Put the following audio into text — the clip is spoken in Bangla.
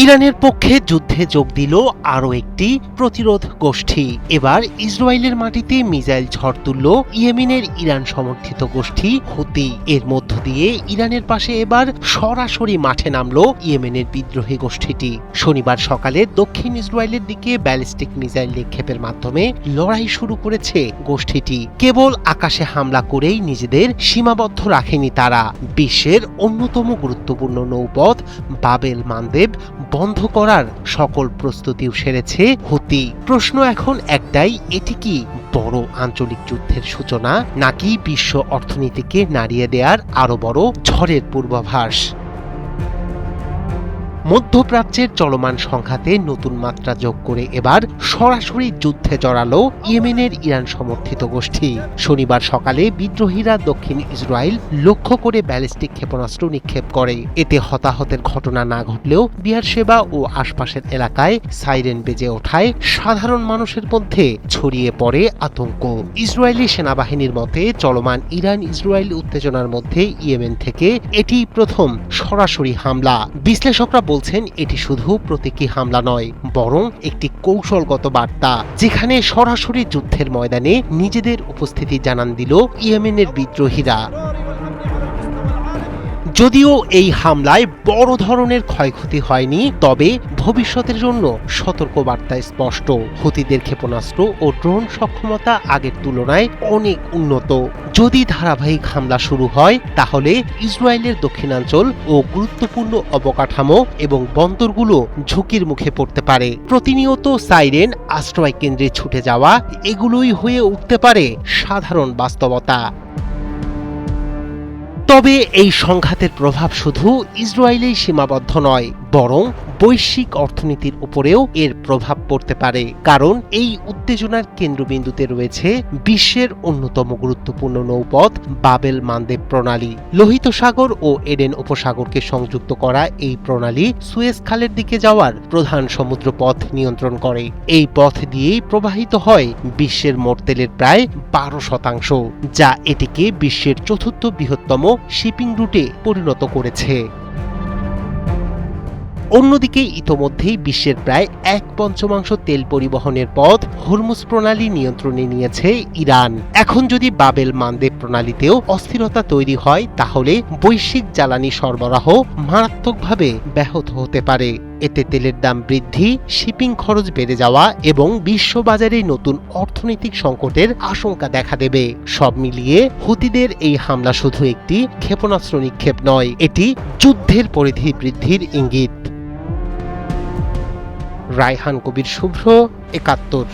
ইরানের পক্ষে যুদ্ধে যোগ দিল আরও একটি প্রতিরোধ গোষ্ঠী। এবার ইসরায়েলের মাটিতে মিসাইল ঝড় তুলল ইয়েমেনের ইরান সমর্থিত গোষ্ঠী হুতি। এর মধ্য দিয়ে ইরানের পাশে এবার সরাসরি মাঠে নামল ইয়েমেনের বিদ্রোহী গোষ্ঠীটি। শনিবার সকালে দক্ষিণ ইসরায়েলের দিকে ব্যালিস্টিক মিসাইল নিক্ষেপের মাধ্যমে লড়াই শুরু করেছে গোষ্ঠীটি। কেবল আকাশে হামলা করেই নিজেদের সীমাবদ্ধ রাখেনি তারা। বিশ্বের অন্যতম গুরুত্বপূর্ণ নৌপথ বাবেল মান্দেব বন্ধ করার সকল প্রস্তুতিও সেরেছে হুতি। প্রশ্ন এখন একটাই, এটি কি বড় আঞ্চলিক যুদ্ধের সূচনা, নাকি বিশ্ব অর্থনীতিকে নাড়িয়ে দেওয়ার আরো বড় ঝড়ের পূর্বাভাস? মধ্যপ্রাচ্যের চলমান সংঘাতে নতুন মাত্রা যোগ করে এবার সরাসরি যুদ্ধে জড়ালো ইয়েমেনের ইরান সমর্থিত গোষ্ঠী। শনিবার সকালে বিদ্রোহীরা দক্ষিণ ইসরায়েল লক্ষ্য করে ব্যালিস্টিক ক্ষেপণাস্ত্র নিক্ষেপ করে। এতে হতাহতের ঘটনা না ঘটলেও বিয়ারশেবা ও আশপাশের এলাকায় সাইরেন বেজে ওঠায় সাধারণ মানুষের মধ্যে ছড়িয়ে পড়ে আতঙ্ক। ইসরায়েলি সেনাবাহিনীর মতে চলমান ইরান ইসরায়েল উত্তেজনার মধ্যে ইয়েমেন থেকে এটি প্রথম সরাসরি হামলা। বিশ্লেষকরা বলছেন এটি শুধু প্রতীকী হামলা নয়, বরং একটি কৌশলগত বার্তা, যেখানে সরাসরি যুদ্ধের ময়দানে নিজেদের উপস্থিতি জানান দিল ইয়েমেনের বিদ্রোহীরা। যদিও এই হামলায় বড় ধরনের ক্ষয়ক্ষতি হয়নি, তবে ভবিষ্যতের জন্য সতর্কবার্তা স্পষ্ট। হুতিদের ক্ষেপণাস্ত্র ও ড্রোন সক্ষমতা আগের তুলনায় অনেক উন্নত। যদি ধারাবাহিক হামলা শুরু হয় তাহলে ইসরায়েলের দক্ষিণাঞ্চল ও গুরুত্বপূর্ণ অবকাঠামো এবং বন্দরগুলো ঝুঁকির মুখে পড়তে পারে। প্রতিনিয়ত সাইরেন, আশ্রয় কেন্দ্রে ছুটে যাওয়া, এগুলোই হয়ে উঠতে পারে সাধারণ বাস্তবতা। তবে এই সংঘাতের প্রভাব শুধু ইসরায়েলেই সীমাবদ্ধ নয়, বরং বৈশ্বিক অর্থনীতির উপরেও এর প্রভাব পড়তে পারে। কারণ এই উত্তেজনার কেন্দ্রবিন্দুতে রয়েছে বিশ্বের অন্যতম গুরুত্বপূর্ণ নৌপথ বাবেল মান্দেব প্রণালী। লোহিত সাগর ও এডেন উপসাগরকে সংযুক্ত করা এই প্রণালী সুয়েজ খালের দিকে যাওয়ার প্রধান সমুদ্র পথ নিয়ন্ত্রণ করে। এই পথ দিয়েই প্রবাহিত হয় বিশ্বের মোট তেলের প্রায় 12%, যা এটিকে বিশ্বের চতুর্থ বৃহত্তম শিপিং রুটে পরিণত করেছে। অন্যদিকে ইতোমধ্যেই বিশ্বের প্রায় 1/5 তেল পরিবহনের পথ হরমুজ প্রণালী নিয়ন্ত্রণে নিয়েছে ইরান। এখন যদি বাবেল মান্দেব প্রণালীতেও অস্থিরতা তৈরি হয়, তাহলে বৈশ্বিক জ্বালানি সরবরাহ মারাত্মকভাবে ব্যাহত হতে পারে। এতে তেলের দাম বৃদ্ধি, শিপিং খরচ বেড়ে যাওয়া এবং বিশ্ববাজারে নতুন অর্থনৈতিক সংকটের আশঙ্কা দেখা দেবে। সব মিলিয়ে হুতিদের এই হামলা শুধু একটি ক্ষেপণাস্ত্র নিক্ষেপ নয়, এটি যুদ্ধের পরিধি বৃদ্ধির ইঙ্গিত। রায়হান কবির শুভ্র, ৭১।